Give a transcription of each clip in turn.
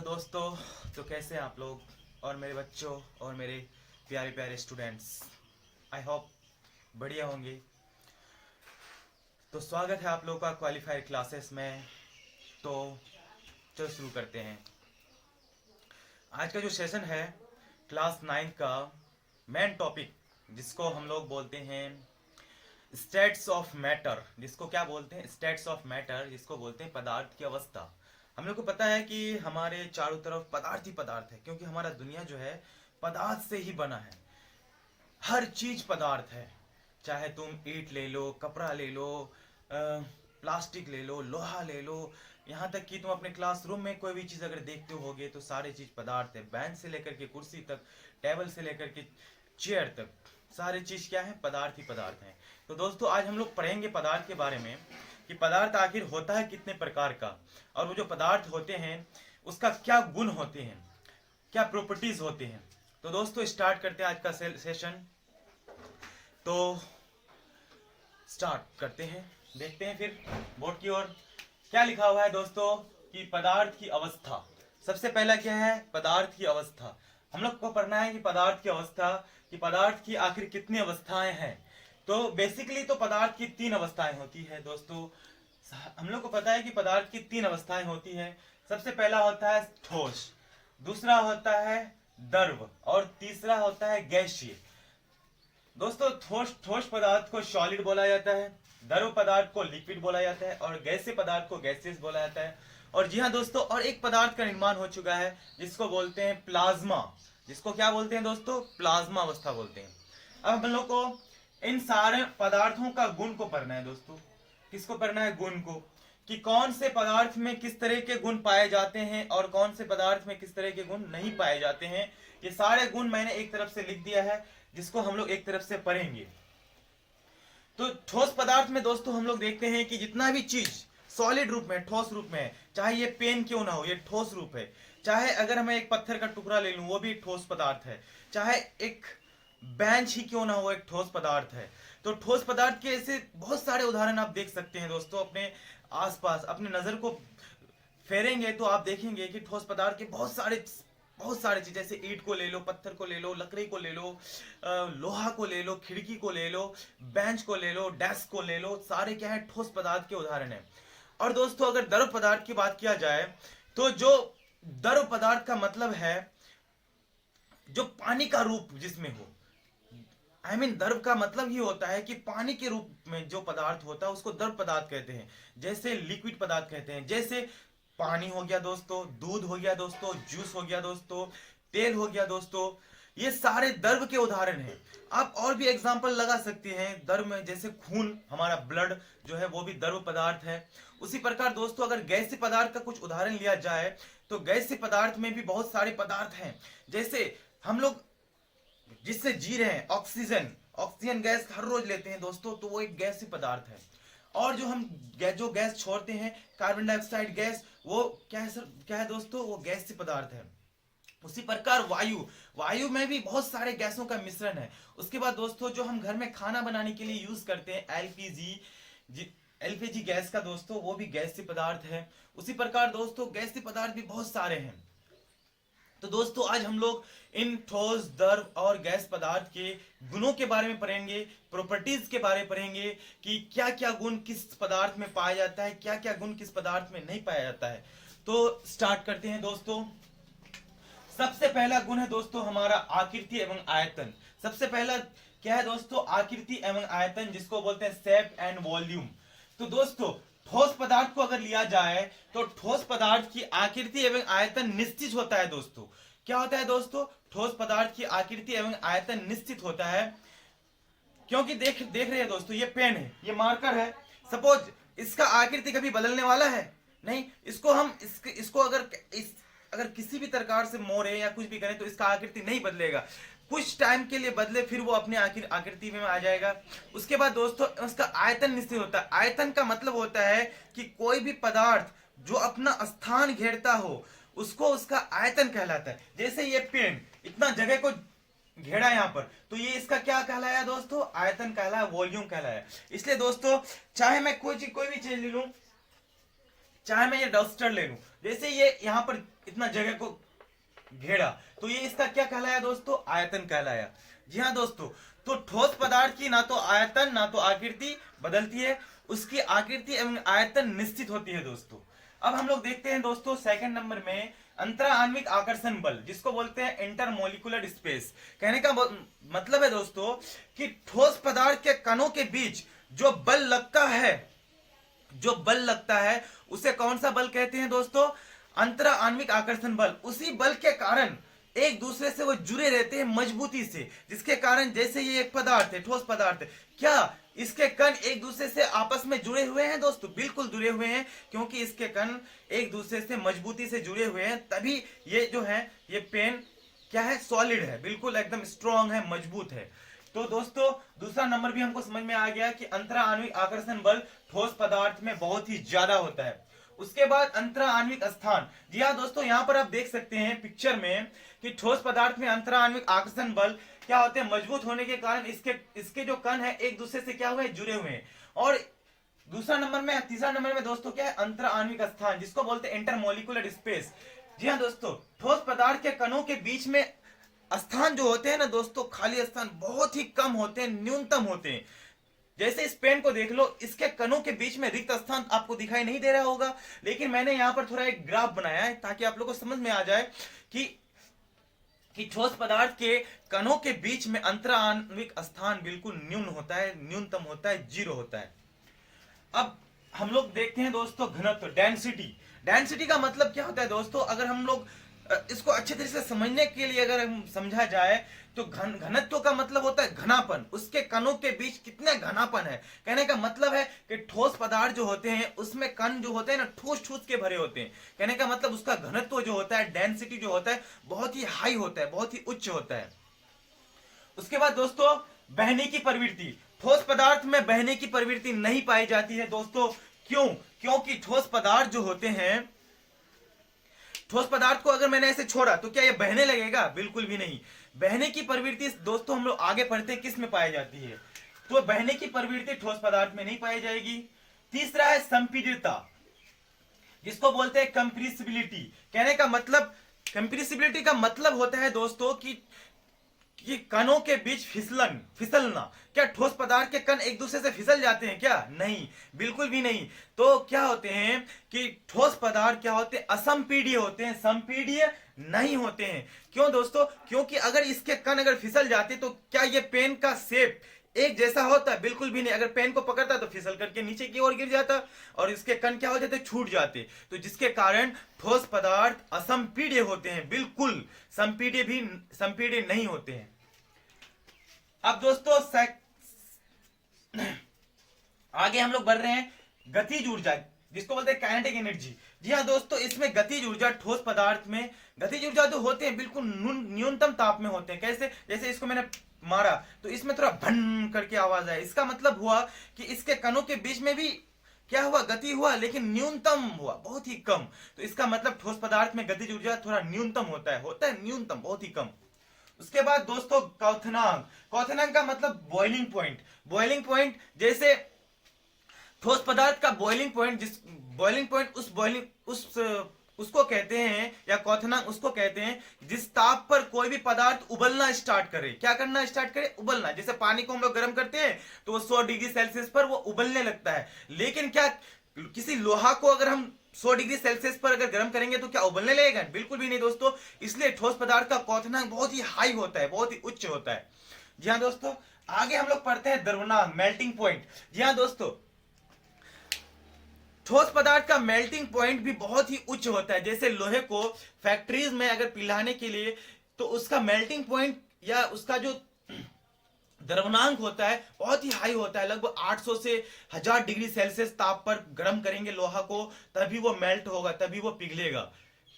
दोस्तों, तो कैसे हैं आप लोग और मेरे बच्चों और मेरे प्यारे प्यारे स्टूडेंट्स। आई होप बढ़िया होंगे। तो स्वागत है आप लोगों का क्वालिफायर क्लासेस में। तो चलो शुरू करते हैं। आज का जो सेशन है क्लास 9 का मेन टॉपिक, जिसको हम लोग बोलते हैं स्टेट्स ऑफ मैटर, जिसको क्या बोलते हैं स्टेट्स ऑफ मैटर, जिसको बोलते हैं पदार्थ की अवस्था। हम लोग को पता है कि हमारे चारों तरफ पदार्थ ही पदार्थ है, क्योंकि हमारा दुनिया जो है पदार्थ से ही बना है। हर चीज पदार्थ है, चाहे तुम ईंट ले लो, कपड़ा ले लो, प्लास्टिक ले लो, लोहा ले लो, यहाँ तक कि तुम अपने क्लासरूम में कोई भी चीज अगर देखते होगे तो सारी चीज पदार्थ है। बेंच से लेकर के कुर्सी तक, टेबल से लेकर के चेयर तक, सारी चीज क्या है, पदार्थ ही पदार्थ है। तो दोस्तों आज हम लोग पढ़ेंगे पदार्थ के बारे में कि पदार्थ आखिर होता है कितने प्रकार का, और वो जो पदार्थ होते हैं उसका क्या गुण होते हैं, क्या प्रॉपर्टीज होते हैं। तो दोस्तों स्टार्ट करते हैं आज का सेशन। तो स्टार्ट करते हैं, देखते हैं फिर बोर्ड की ओर क्या लिखा हुआ है दोस्तों कि पदार्थ की अवस्था। सबसे पहला क्या है, पदार्थ की अवस्था। हम लोग को पढ़ना है कि पदार्थ की अवस्था, कि पदार्थ की आखिर कितनी अवस्थाएं हैं। तो बेसिकली तो पदार्थ की 3 अवस्थाएं होती है दोस्तों। हम लोग को पता है कि पदार्थ की 3 अवस्थाएं होती है। सबसे पहला होता है ठोस, दूसरा होता है द्रव, और तीसरा होता है गैसीय। दोस्तों ठोस पदार्थ को सॉलिड बोला जाता है, द्रव पदार्थ को लिक्विड बोला जाता है, और गैसीय पदार्थ को गैसियस बोला जाता है। और जी हाँ दोस्तों, और एक पदार्थ का निर्माण हो चुका है जिसको बोलते हैं प्लाज्मा। जिसको क्या बोलते हैं दोस्तों, प्लाज्मा अवस्था बोलते हैं। अब हम लोग को इन सारे पदार्थों का गुण को पढ़ना है दोस्तों। किसको पढ़ना है, गुण को, कि कौन से पदार्थ में किस तरह के गुण पाए जाते हैं और कौन से पदार्थ में किस तरह के गुण नहीं पाए जाते हैं। ये सारे गुण मैंने एक तरफ से लिख दिया है, जिसको हम लोग एक तरफ से पढ़ेंगे। तो ठोस पदार्थ में दोस्तों हम लोग देखते हैं कि जितना भी चीज सॉलिड रूप में, ठोस रूप में है, चाहे ये पेन क्यों ना हो, ये ठोस रूप है। चाहे अगर मैं एक पत्थर का टुकड़ा ले लूं, वो भी ठोस पदार्थ है। चाहे एक बेंच ही क्यों ना हो, एक ठोस पदार्थ है। तो ठोस पदार्थ के ऐसे बहुत सारे उदाहरण आप देख सकते हैं दोस्तों। अपने आसपास अपने नजर को फेरेंगे तो आप देखेंगे कि ठोस पदार्थ के बहुत सारे चीज, जैसे ईंट को ले लो, पत्थर को ले लो, लकड़ी को ले लो, लोहा को ले लो, खिड़की को ले लो, बेंच को ले लो, डेस्क को ले लो, सारे क्या है, ठोस पदार्थ के उदाहरण है। और दोस्तों अगर द्रव पदार्थ की बात किया जाए तो जो द्रव पदार्थ का मतलब है जो पानी का रूप जिसमें हो। द्रव का मतलब ही होता है कि पानी के रूप में जो पदार्थ होता है उसको द्रव पदार्थ कहते हैं। जैसे लिक्विड पदार्थ कहते हैं, जैसे पानी हो गया दोस्तों, दूध हो गया दोस्तों, जूस हो गया दोस्तों, तेल हो गया दोस्तों, ये सारे द्रव के उदाहरण हैं। आप और भी एग्जांपल लगा सकते हैं द्रव में, जैसे खून, हमारा ब्लड जो है वो भी द्रव पदार्थ है। उसी प्रकार दोस्तों अगर गैसीय पदार्थ का कुछ उदाहरण लिया जाए तो गैसीय पदार्थ में भी बहुत सारे पदार्थ हैं। जैसे हम लोग जिससे जी रहे हैं, ऑक्सीजन गैस हर रोज लेते हैं दोस्तों, तो वो एक गैसीय पदार्थ है। और जो गैस छोड़ते हैं, कार्बन डाइऑक्साइड गैस, वो क्या है सर, क्या है दोस्तों, वो गैसीय पदार्थ है। उसी प्रकार वायु में भी बहुत सारे गैसों का मिश्रण है। उसके बाद दोस्तों जो हम घर में खाना बनाने के लिए यूज करते हैं एलपीजी गैस का दोस्तों, वो भी गैसीय पदार्थ है। उसी प्रकार दोस्तों गैसीय पदार्थ भी बहुत सारे हैं। तो दोस्तों आज हम लोग इन ठोस, द्रव और गैस पदार्थ के गुणों के बारे में पढ़ेंगे, प्रॉपर्टीज के बारे में पढ़ेंगे कि क्या क्या गुण किस पदार्थ में पाया जाता है, क्या क्या गुण किस पदार्थ में नहीं पाया जाता है। तो स्टार्ट करते हैं दोस्तों। सबसे पहला गुण है दोस्तों हमारा आकृति एवं आयतन। सबसे पहला क्या है दोस्तों, आकृति एवं आयतन, जिसको बोलते हैं शेप एंड वॉल्यूम। तो दोस्तों ठोस पदार्थ को अगर लिया जाए तो ठोस पदार्थ की आकृति एवं आयतन निश्चित होता है दोस्तों। क्या होता है दोस्तों, ठोस पदार्थ की आकृति एवं आयतन निश्चित होता है। क्योंकि देख रहे हैं दोस्तों, ये पेन है, ये मार्कर है, सपोज इसका आकृति कभी बदलने वाला है नहीं। इसको अगर किसी भी प्रकार से मोड़े या कुछ भी करें तो इसका आकृति नहीं बदलेगा। कुछ टाइम के लिए बदले, फिर वो अपने आकृति में आ जाएगा। उसके बाद दोस्तों उसका आयतन निश्चित होता है। आयतन का मतलब होता है कि कोई भी पदार्थ जो अपना स्थान घेरता हो उसको उसका आयतन कहलाता है। जैसे ये पेन इतना जगह को घेरा यहाँ पर, तो ये इसका क्या कहलाया दोस्तों, आयतन कहलाया, वॉल्यूम कहलाया। इसलिए दोस्तों चाहे मैं कोई भी चीज ले लूं, चाहे मैं ये डस्टर ले लूं, जैसे ये यहाँ पर इतना जगह को घेरा, तो ये इसका क्या कहलाया दोस्तों, आयतन कहलाया। जी हाँ दोस्तों, तो ठोस पदार्थ की ना तो आयतन ना तो आकृति बदलती है, उसकी आकृति एवं आयतन निश्चित होती है दोस्तों। अब हम लोग देखते हैं दोस्तों सेकंड नंबर में अंतरा आणविक आकर्षण बल, जिसको बोलते हैं इंटरमोलिकुलर स्पेस। कहने का मतलब है दोस्तों कि ठोस पदार्थ के कणों के बीच जो बल लगता है, जो बल लगता है उसे कौन सा बल कहते हैं दोस्तों, अंतरा आणविक आकर्षण बल। उसी बल के कारण एक दूसरे से वो जुड़े रहते हैं मजबूती से, जिसके कारण जैसे ये एक पदार्थ है, ठोस पदार्थ है, क्या इसके कण एक दूसरे से आपस में जुड़े हुए हैं दोस्तों, बिल्कुल जुड़े हुए हैं, क्योंकि इसके कण एक दूसरे से मजबूती से जुड़े हुए हैं, तभी ये जो है ये पेन क्या है, सॉलिड है, बिल्कुल एकदम स्ट्रॉन्ग है, मजबूत है। तो दोस्तों दूसरा नंबर भी हमको समझ में आ गया कि अंतरा आणविक आकर्षण बल ठोस पदार्थ में बहुत ही ज्यादा होता है। उसके बाद अंतरा आणविक स्थान, जी हाँ दोस्तों, यहाँ पर आप देख सकते हैं पिक्चर में कि ठोस पदार्थ में अंतरा आणविक आकर्षण बल क्या होते हैं, मजबूत होने के कारण इसके जो कण है एक दूसरे से क्या हुए हैं, जुड़े हुए हैं। और दूसरा नंबर में, तीसरा नंबर में दोस्तों क्या है, अंतरा आणविक स्थान, जिसको बोलते हैं इंटरमोलिकुलर स्पेस। जी हाँ दोस्तों, ठोस पदार्थ के कणों के बीच में स्थान जो होते हैं ना दोस्तों, खाली स्थान बहुत ही कम होते हैं, न्यूनतम होते हैं। जैसे इस पेन को देख लो, इसके कणों के बीच में रिक्त स्थान आपको दिखाई नहीं दे रहा होगा, लेकिन मैंने यहां पर थोड़ा एक ग्राफ बनाया है ताकि आप लोगों को समझ में आ जाए कि ठोस पदार्थ के कणों के बीच में अंतरा आणविक स्थान बिल्कुल न्यून होता है, न्यूनतम होता है, 0 होता है। अब हम लोग देखते हैं दोस्तों घनत्व, डेंसिटी। डेंसिटी का मतलब क्या होता है दोस्तों, अगर हम लोग इसको अच्छे तरीके से समझने के लिए अगर हम समझा जाए तो घनत्व का मतलब होता है घनापन, उसके कणों के बीच कितने घनापन है। कहने का मतलब है कि ठोस पदार्थ जो होते हैं उसमें कण जो होते हैं ना ठूस ठूस के भरे होते हैं। कहने का मतलब उसका घनत्व जो होता है, डेंसिटी जो होता है, बहुत ही हाई होता है, बहुत ही उच्च होता है। उसके बाद दोस्तों बहने की प्रवृत्ति, ठोस पदार्थ में बहने की प्रवृत्ति नहीं पाई जाती है दोस्तों। क्यों? क्योंकि ठोस पदार्थ जो होते हैं, ठोस पदार्थ को अगर मैंने ऐसे छोड़ा तो क्या ये बहने लगेगा? बिल्कुल भी नहीं। बहने की प्रवृत्ति दोस्तों हम लोग आगे पढ़ते हैं किस में पाई जाती है, तो बहने की प्रवृत्ति ठोस पदार्थ में नहीं पाई जाएगी। तीसरा है संपीड़ितता, जिसको बोलते हैं कंप्रेसिबिलिटी। कहने का मतलब, कंप्रेसिबिलिटी का मतलब होता है दोस्तों कि कणों के बीच फिसलना। क्या ठोस पदार्थ के कण एक दूसरे से फिसल जाते हैं क्या? नहीं, बिल्कुल भी नहीं। तो क्या होते हैं कि ठोस पदार्थ क्या होते हैं, असंपीडीय होते हैं, संपीडीय नहीं होते हैं। क्यों दोस्तों? क्योंकि अगर इसके कण अगर फिसल जाते तो क्या ये पेन का शेप एक जैसा होता है? बिल्कुल भी नहीं। अगर पेन को पकड़ता तो फिसल करके नीचे की ओर गिर जाता और इसके कण क्या हो जाते, छूट जाते। तो जिसके कारण ठोस पदार्थ असंपीड्य होते हैं, बिल्कुल संपीड्य नहीं होते हैं। अब दोस्तों आगे हम लोग बढ़ रहे हैं, गतिज ऊर्जा, जिसको बोलते हैं काइनेटिक एनर्जी। जी हाँ दोस्तों, इसमें गतिज ऊर्जा, ठोस पदार्थ में गतिज ऊर्जा जो होते हैं बिल्कुल न्यूनतम ताप में होते हैं। कैसे? जैसे इसको मैंने मारा तो इसमें थोड़ा भन करके आवाज आया, इसका मतलब हुआ कि इसके कणों के बीच में भी क्या हुआ, गति हुआ, लेकिन न्यूनतम हुआ, बहुत ही कम। तो इसका मतलब ठोस पदार्थ में गतिज ऊर्जा थोड़ा न्यूनतम होता है न्यूनतम, बहुत ही कम। उसके बाद दोस्तों क्वथनांक। क्वथनांक का मतलब बॉइलिंग पॉइंट। बॉइलिंग पॉइंट जैसे ठोस पदार्थ का बॉइलिंग पॉइंट, उसको कहते हैं, या क्वथनांक उसको कहते हैं जिस ताप पर कोई भी पदार्थ उबलना स्टार्ट करे। क्या करना स्टार्ट करे? उबलना। जैसे पानी को हम लोग गर्म करते हैं तो वो 100 डिग्री सेल्सियस पर वो उबलने लगता है, लेकिन क्या किसी लोहा को अगर हम 100 डिग्री सेल्सियस पर अगर गर्म करेंगे तो क्या उबलने लगेगा? बिल्कुल भी नहीं दोस्तों। इसलिए ठोस पदार्थ का क्वथनांक बहुत ही हाई होता है, बहुत ही उच्च होता है। जी हाँ दोस्तों, आगे हम लोग पढ़ते हैं द्रवनांक, मेल्टिंग पॉइंट। जी हाँ दोस्तों, ठोस पदार्थ का मेल्टिंग पॉइंट भी बहुत ही उच्च होता है। जैसे लोहे को फैक्ट्रीज में अगर पिघलाने के लिए तो उसका मेल्टिंग पॉइंट या उसका जो द्रवनांक होता है बहुत ही हाई होता है, लगभग 800 से 1000 डिग्री सेल्सियस ताप पर गर्म करेंगे लोहा को, तभी वो मेल्ट होगा, तभी वो पिघलेगा।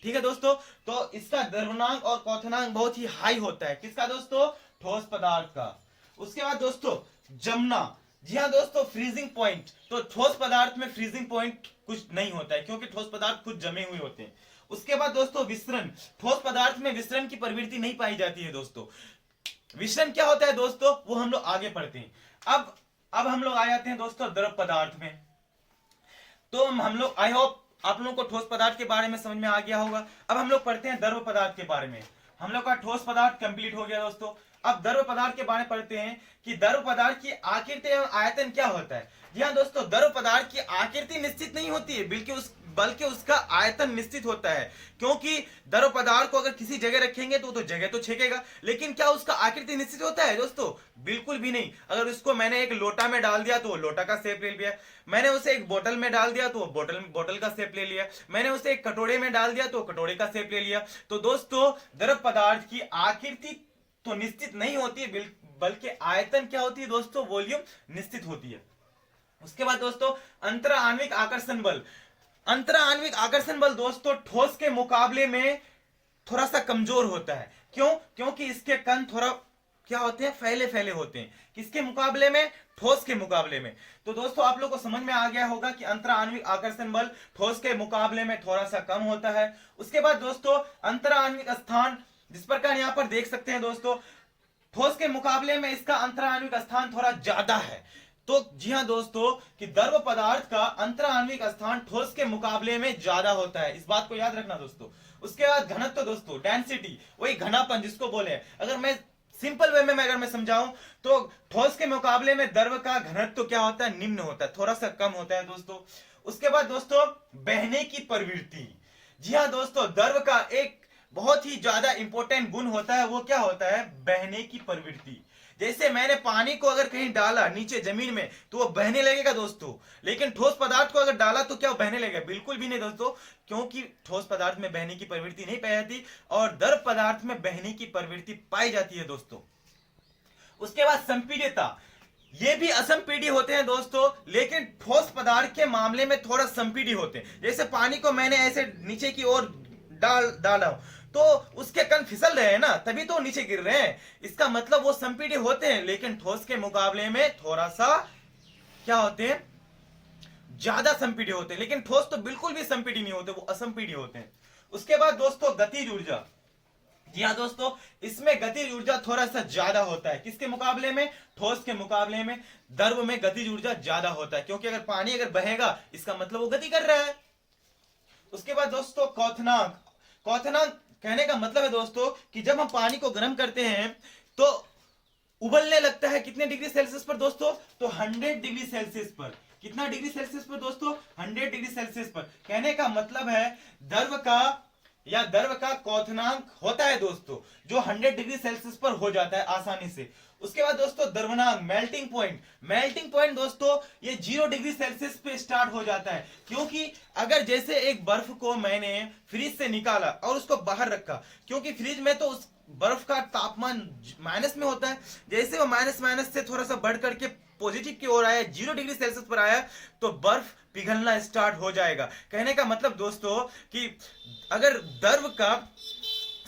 ठीक है दोस्तों, तो इसका द्रवनांक और क्वथनांक बहुत ही हाई होता है। किसका दोस्तों? ठोस पदार्थ का। उसके बाद दोस्तों जमना। जी हाँ दोस्तों, फ्रीजिंग पॉइंट। तो ठोस पदार्थ में फ्रीजिंग पॉइंट कुछ नहीं होता है, क्योंकि ठोस पदार्थ खुद जमे हुए होते हैं। उसके बाद दोस्तों विसरण। ठोस पदार्थ में विसरण की प्रवृत्ति नहीं पाई जाती है दोस्तों। विसरण क्या होता है दोस्तों, वो हम लोग आगे पढ़ते हैं। अब हम लोग आ जाते हैं दोस्तों द्रव पदार्थ में। तो हम लोग, आई होप आप लोगों को ठोस पदार्थ के बारे में समझ में आ गया होगा। अब हम लोग पढ़ते हैं द्रव पदार्थ के बारे में। हम लोग का ठोस पदार्थ कंप्लीट हो गया दोस्तों। अब द्रव पदार्थ के बारे में पढ़ते हैं कि द्रव पदार्थ की आकृति एवं आयतन क्या होता है। जी हाँ दोस्तों, द्रव पदार्थ की आकृति निश्चित नहीं होती है, बल्कि उसका आयतन निश्चित होता है। क्योंकि द्रव पदार्थ को अगर किसी जगह रखेंगे तो जगह तो छेकेगा, लेकिन क्या उसका आकृति निश्चित होता है दोस्तों? बिल्कुल भी नहीं। अगर उसको मैंने एक लोटा में डाल दिया तो वो लोटा का शेप ले लिया, मैंने उसे एक बोतल में डाल दिया तो वो बोतल का शेप ले लिया, मैंने उसे एक कटोरे में डाल दिया तो कटोरे का शेप ले लिया। तो दोस्तों द्रव पदार्थ की आकृति तो निश्चित नहीं होती है, बल्कि आयतन क्या होती है दोस्तों? वॉल्यूम निश्चित होती है। उसके बाद दोस्तों अंतरा आणविक आकर्षण बल। अंतरा आणविक आकर्षण बल दोस्तों ठोस के मुकाबले में थोड़ा सा कमजोर होता है। क्यों? क्योंकि इसके कण थोड़ा क्या होते हैं? फैले फैले होते हैं। किसके मुकाबले में? ठोस के मुकाबले में। तो दोस्तों आप लोग को समझ में आ गया होगा कि अंतरा आणविक आकर्षण बल ठोस के मुकाबले में थोड़ा सा कम होता है। उसके बाद दोस्तों अंतरा आणविक स्थान, जिस प्रकार यहां पर देख सकते हैं दोस्तों, ठोस के मुकाबले में इसका अंतरा आणविक स्थान थोड़ा ज्यादा है। तो जी हाँ दोस्तों कि द्रव पदार्थ का अंतरा आणविक स्थान ठोस के मुकाबले में ज्यादा होता है, इस बात को याद रखना दोस्तों। उसके बाद घनत्व दोस्तों, डेंसिटी, वही घनापन जिसको बोले। अगर मैं सिंपल वे में अगर मैं समझाऊं तो ठोस के मुकाबले में द्रव का घनत्व क्या होता है? निम्न होता है, थोड़ा सा कम होता है दोस्तों। उसके बाद दोस्तों बहने की प्रवृत्ति। जी हाँ दोस्तों, द्रव का एक बहुत ही ज्यादा इंपॉर्टेंट गुण होता है, वो क्या होता है? बहने की प्रवृत्ति। जैसे मैंने पानी को अगर कहीं डाला नीचे जमीन में तो वो बहने लगेगा दोस्तों, लेकिन ठोस पदार्थ को अगर डाला तो क्या वो बहने लगेगा? बिल्कुल भी नहीं दोस्तों, क्योंकि ठोस पदार्थ में बहने की प्रवृत्ति नहीं पाई जाती और द्रव पदार्थ में बहने की प्रवृत्ति पाई जाती है दोस्तों। उसके बाद संपीड्यता, ये भी असंपीड्य होते हैं दोस्तों, लेकिन ठोस पदार्थ के मामले में थोड़ा संपीड्य होते हैं। जैसे पानी को मैंने ऐसे नीचे की ओर डाला तो उसके कण फिसल रहे हैं ना, तभी तो नीचे गिर रहे हैं। इसका मतलब वो संपीड्य होते हैं, लेकिन ठोस के मुकाबले में थोड़ा सा क्या होते हैं? ज्यादा संपीड्य होते हैं। लेकिन ठोस तो बिल्कुल भी संपीड्य नहीं होते, वो असंपीड्य होते हैं। उसके बाद दोस्तों गतिज ऊर्जा। जी हाँ दोस्तों, इसमें गतिज ऊर्जा थोड़ा सा ज्यादा होता है। किसके मुकाबले में? ठोस के मुकाबले में द्रव में गतिज ऊर्जा ज्यादा होता है, क्योंकि अगर पानी अगर बहेगा इसका मतलब वो गति कर रहा है। उसके बाद दोस्तों क्वथनांक। क्वथनांक कहने का मतलब है दोस्तों कि जब हम पानी को गर्म करते हैं तो उबलने लगता है कितने डिग्री सेल्सियस पर दोस्तों? तो 100 डिग्री सेल्सियस पर। कितना डिग्री सेल्सियस पर दोस्तों? 100 डिग्री सेल्सियस पर। कहने का मतलब है द्रव का क्वथनांक होता है दोस्तों जो 100 डिग्री सेल्सियस पर हो जाता है आसानी से। उसके बाद दोस्तों द्रवनांक, मेल्टिंग पॉइंट। मेल्टिंग पॉइंट दोस्तों ये 0 डिग्री सेल्सियस पे स्टार्ट हो जाता है, क्योंकि अगर जैसे एक बर्फ को मैंने फ्रिज से निकाला और उसको बाहर रखा, क्योंकि फ्रिज में तो उस बर्फ का तापमान माइनस में होता है, जैसे वो माइनस से थोड़ा सा बढ़ करके पॉजिटिव की ओर आया, 0 डिग्री सेल्सियस पर आया, तो बर्फ पिघलना स्टार्ट हो जाएगा। कहने का मतलब दोस्तों कि अगर द्रव का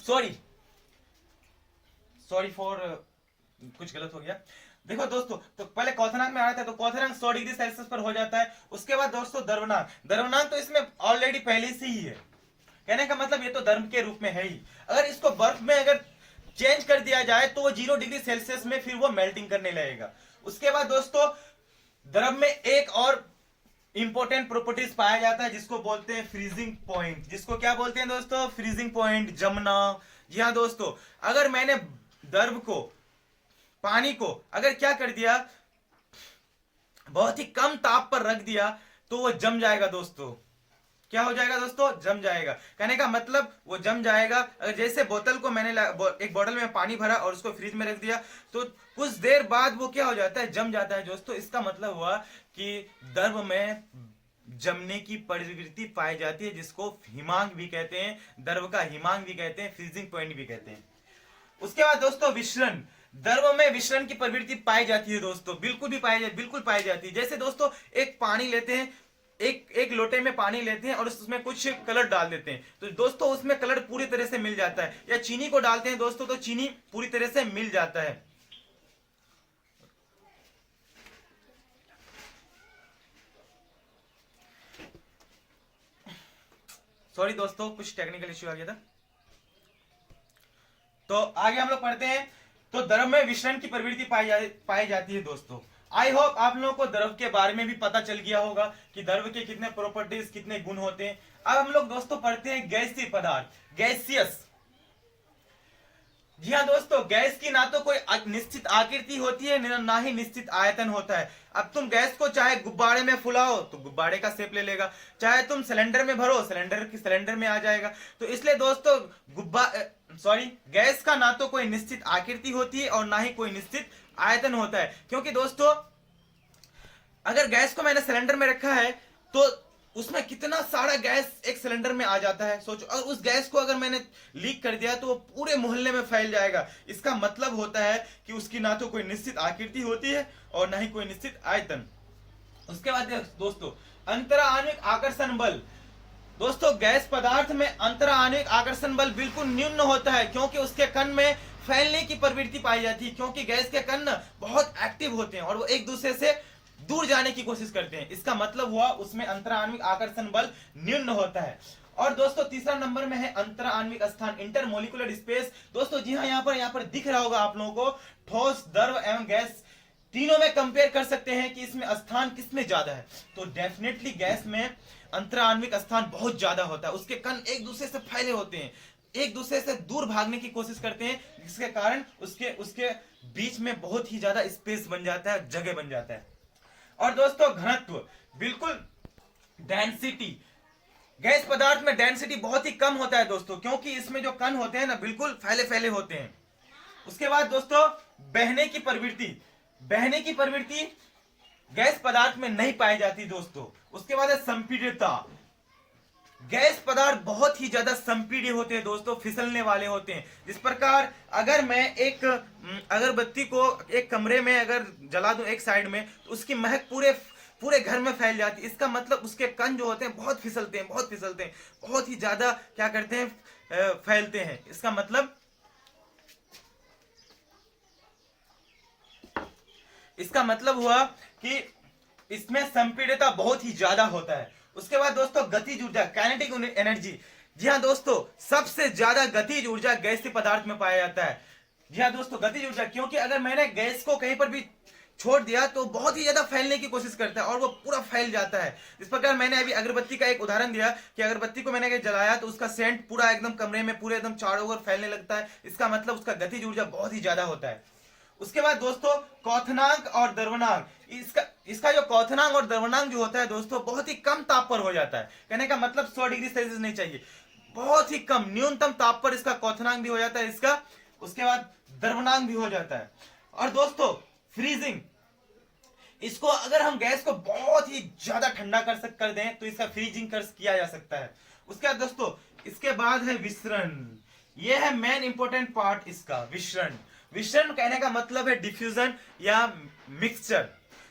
सॉरी फॉर कुछ गलत हो गया। देखो दोस्तों, तो पहले क्वथनांक में आ रहा था, तो क्वथनांक 100 डिग्री सेल्सियस पर हो जाता है। उसके बाद दोस्तों द्रवनांक तो इसमें ऑलरेडी पहले से ही है। कहने का मतलब ये तो द्रव के रूप में है ही। अगर इसको बर्फ में अगर चेंज कर दिया जाए तो वो 0 डिग्री सेल्सियस में फिर वो मेल्टिंग करने लगेगा। उसके बाद दोस्तों द्रव में एक और इंपॉर्टेंट प्रॉपर्टीज पाया जाता है जिसको बोलते हैं फ्रीजिंग पॉइंट। जिसको क्या बोलते हैं दोस्तों? फ्रीजिंग पॉइंट, जमना। जी हाँ दोस्तों, अगर मैंने द्रव को, पानी को अगर क्या कर दिया, बहुत ही कम ताप पर रख दिया तो वो जम जाएगा दोस्तों। क्या हो जाएगा दोस्तों? जम जाएगा। कहने का मतलब वो जम जाएगा। अगर जैसे बोतल को मैंने एक बोतल में पानी भरा और उसको फ्रिज में रख दिया तो कुछ देर बाद वो क्या हो जाता है? जम जाता है दोस्तों। इसका मतलब हुआ कि द्रव में जमने की प्रवृत्ति पाई जाती है, जिसको हिमांक भी कहते हैं, द्रव का हिमांक भी कहते हैं, फ्रीजिंग पॉइंट भी कहते हैं। उसके बाद दोस्तों विचलन। द्रव में विचलन की प्रवृत्ति पाई जाती है दोस्तों, बिल्कुल पाई जाती है। जैसे दोस्तों एक पानी लेते हैं, एक लोटे में पानी लेते हैं और उसमें कुछ कलर डाल देते हैं, तो दोस्तों उसमें कलर पूरी तरह से मिल जाता है। या चीनी को डालते हैं दोस्तों तो चीनी पूरी तरह से मिल जाता है। सॉरी दोस्तों, कुछ टेक्निकल इश्यू आ गया था। तो आगे हम लोग पढ़ते हैं। तो द्रव में विचलन की प्रवृत्ति पाई जाती है दोस्तों। आई होप आप लोगों को द्रव के बारे में भी पता चल गया होगा कि द्रव के कितने प्रॉपर्टीज, कितने गुण होते हैं। अब हम लोग दोस्तों पढ़ते हैं गैसीय पदार्थ, गैसियस। जी हाँ दोस्तों, गैस की ना तो कोई निश्चित आकृति होती है ना ही निश्चित आयतन होता है। अब तुम गैस को चाहे गुब्बारे में फुलाओ तो गुब्बारे का शेप ले लेगा, चाहे तुम सिलेंडर में भरो सिलेंडर में आ जाएगा। तो इसलिए दोस्तों गैस का ना तो कोई निश्चित आकृति होती है और ना ही कोई निश्चित आयतन होता है। क्योंकि दोस्तों अगर गैस को मैंने सिलेंडर में रखा है तो उसमें कितना सारा गैस एक सिलेंडर में आ जाता है, सोचो। और उस गैस को अगर मैंने लीक कर दिया तो वो पूरे मोहल्ले में फैल जाएगा। इसका मतलब होता है कि उसकी ना तो कोई निश्चित आकृति होती है और ना ही कोई निश्चित आयतन। उसके बाद दोस्तों अंतराण्विक आकर्षण बल। दोस्तों गैस पदार्थ में अंतराण्विक आकर्षण बल बिल्कुल न्यून होता है, क्योंकि उसके कण में फैलने की प्रवृत्ति पाई जाती है। क्योंकि गैस के कण बहुत एक्टिव होते हैं और वो एक दूसरे से दूर जाने की कोशिश करते हैं। इसका मतलब हुआ उसमें अंतराण्विक आकर्षण बल न्यून होता है। और दोस्तों तीसरा नंबर में है अंतराण्विक स्थान, इंटरमोलिकुलर स्पेस। दोस्तों जी हाँ, यहाँ पर दिख रहा होगा आप लोगों को, ठोस, द्रव एवं गैस तीनों में कंपेयर कर सकते हैं कि इसमें स्थान किसमें ज्यादा है। तो डेफिनेटली गैस में अंतराण्विक स्थान बहुत ज्यादा होता है। उसके कण एक दूसरे से फैले होते हैं, एक दूसरे से दूर भागने की कोशिश करते हैं, जिसके कारण उसके बीच में बहुत ही ज्यादा स्पेस बन जाता है, जगह बन जाता है। और दोस्तों घनत्व, बिल्कुल डेंसिटी, गैस पदार्थ में डेंसिटी बहुत ही कम होता है दोस्तों, क्योंकि इसमें जो कण होते हैं ना बिल्कुल फैले फैले होते हैं। उसके बाद दोस्तों बहने की प्रवृत्ति गैस पदार्थ में नहीं पाई जाती दोस्तों। उसके बाद है संपीड्यता। गैस पदार्थ बहुत ही ज्यादा संपीड्य होते हैं दोस्तों, फिसलने वाले होते हैं। जिस प्रकार अगर मैं एक अगरबत्ती को एक कमरे में अगर जला दूं एक साइड में, तो उसकी महक पूरे घर में फैल जाती है। इसका मतलब उसके कण जो होते हैं बहुत फिसलते हैं, बहुत ही ज्यादा क्या करते हैं, फैलते हैं। इसका मतलब हुआ कि इसमें संपीड्यता बहुत ही ज्यादा होता है। उसके बाद दोस्तों गतिज ऊर्जा, काइनेटिक एनर्जी। जी हाँ दोस्तों, सबसे ज्यादा गतिज ऊर्जा गैसीय पदार्थ में पाया जाता है। जी हाँ दोस्तों, गतिज ऊर्जा, क्योंकि अगर मैंने गैस को कहीं पर भी छोड़ दिया तो बहुत ही ज्यादा फैलने की कोशिश करता है और वो पूरा फैल जाता है। इस प्रकार मैंने अभी अगरबत्ती का एक उदाहरण दिया कि अगरबत्ती को मैंने जलाया तो उसका सेंट पूरा एकदम कमरे में पूरे एकदम चारों ओर फैलने लगता है। इसका मतलब उसका गतिज ऊर्जा बहुत ही ज्यादा होता है। उसके बाद दोस्तों क्वथनांक और द्रवनांक। इसका जो क्वथनांक और द्रवनांक जो होता है दोस्तों बहुत ही कम ताप पर हो जाता है। कहने का मतलब 100 डिग्री सेल्सियस नहीं चाहिए, बहुत ही कम न्यूनतम ताप पर इसका क्वथनांक भी हो जाता है इसका। उसके बाद द्रवनांक भी हो जाता है। और दोस्तों फ्रीजिंग, इसको अगर हम गैस को बहुत ही ज्यादा ठंडा कर दें तो इसका फ्रीजिंग किया जा सकता है। उसके बाद दोस्तों इसके बाद है विसरण। यह है मेन इंपॉर्टेंट पार्ट इसका, विसरण कहने का मतलब है डिफ्यूजन या मिक्सचर।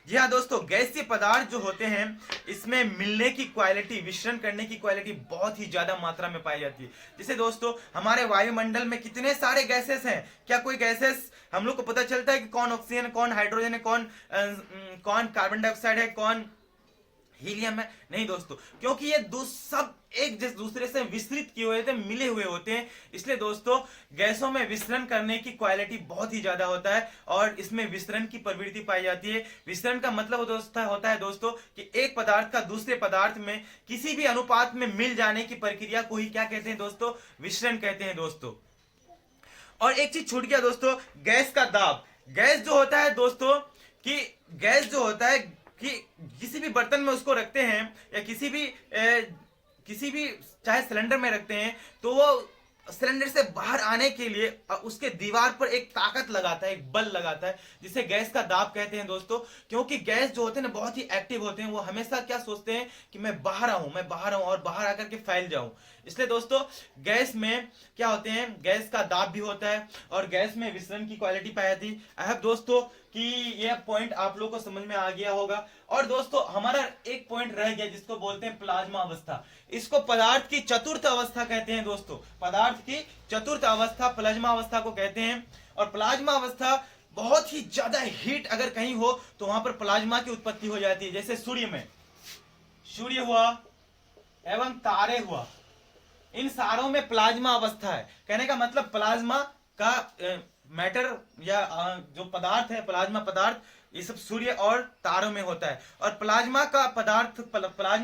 जी हाँ दोस्तों, गैसीय पदार्थ जो होते हैं इसमें मिलने की क्वालिटी, विसरण करने की क्वालिटी बहुत ही ज्यादा मात्रा में पाई जाती है। जैसे दोस्तों हमारे वायुमंडल में कितने सारे गैसेस हैं, क्या कोई गैसेस हम लोग को पता चलता है कि कौन ऑक्सीजन है, कौन हाइड्रोजन है, कौन कार्बन डाइऑक्साइड है, कौन हीलियम है? नहीं दोस्तों, क्योंकि ये सब एक दूसरे से विस्तृत किए हुए थे, मिले हुए होते हैं। इसलिए दोस्तों गैसों में विसरण करने की क्वालिटी बहुत ही ज्यादा होता है और इसमें विसरण की प्रवृत्ति पाई जाती है। विसरण का मतलब होता है दोस्तों कि एक पदार्थ का दूसरे पदार्थ में किसी भी अनुपात में मिल जाने की प्रक्रिया को ही क्या कहते हैं दोस्तों? विसरण कहते हैं दोस्तों। और एक चीज छूट गया दोस्तों, गैस का दाब। गैस जो होता है दोस्तों कि किसी भी बर्तन में उसको रखते हैं या किसी भी चाहे सिलेंडर में रखते हैं तो वो सिलेंडर से बाहर आने के लिए उसके दीवार पर एक ताकत लगाता है, एक बल लगाता है, जिसे गैस का दाब कहते हैं दोस्तों। क्योंकि गैस जो होते हैं ना बहुत ही एक्टिव होते हैं, वो हमेशा क्या सोचते हैं कि मैं बाहर आऊं और बाहर आकर के फैल जाऊं। इसलिए दोस्तों गैस में क्या होते हैं, गैस का दाब भी होता है और गैस में विसरण की क्वालिटी पाई जाती है। आई होप दोस्तों कि यह पॉइंट आप लोगों को समझ में आ गया होगा। और दोस्तों हमारा एक पॉइंट रह गया जिसको बोलते हैं प्लाज्मा अवस्था। इसको पदार्थ की चतुर्थ अवस्था कहते हैं दोस्तों, पदार्थ की चतुर्थ अवस्था प्लाज्मा अवस्था को कहते हैं। और प्लाज्मा अवस्था बहुत ही ज्यादा हीट अगर कहीं हो तो वहां पर प्लाज्मा की उत्पत्ति हो जाती है। जैसे सूर्य हुआ एवं तारे हुआ, इन सारों में प्लाज्मा अवस्था है। कहने का मतलब प्लाज्मा का मैटर या जो पदार्थ है, प्लाज्मा पदार्थ ये सब सूर्य और तारों में होता है। और प्लाज्मा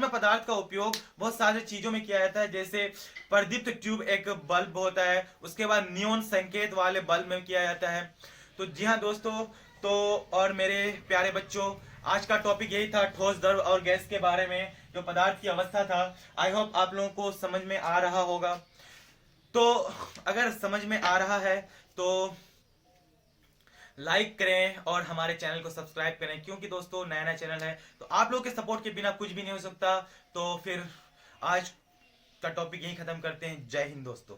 पदार्थ का उपयोग बहुत सारी चीजों में किया जाता है, जैसे प्रदीप्त ट्यूब एक बल्ब होता है, उसके बाद नियोन संकेत वाले बल्ब में किया जाता है। तो जी हाँ दोस्तों, तो और मेरे प्यारे बच्चों, आज का टॉपिक यही था, ठोस द्रव और गैस के बारे में, जो पदार्थ की अवस्था था। आई होप आप लोगों को समझ में आ रहा होगा। तो अगर समझ में आ रहा है तो लाइक करें और हमारे चैनल को सब्सक्राइब करें, क्योंकि दोस्तों नया नया चैनल है तो आप लोगों के सपोर्ट के बिना कुछ भी नहीं हो सकता। तो फिर आज का टॉपिक यही खत्म करते हैं। जय हिंद दोस्तों।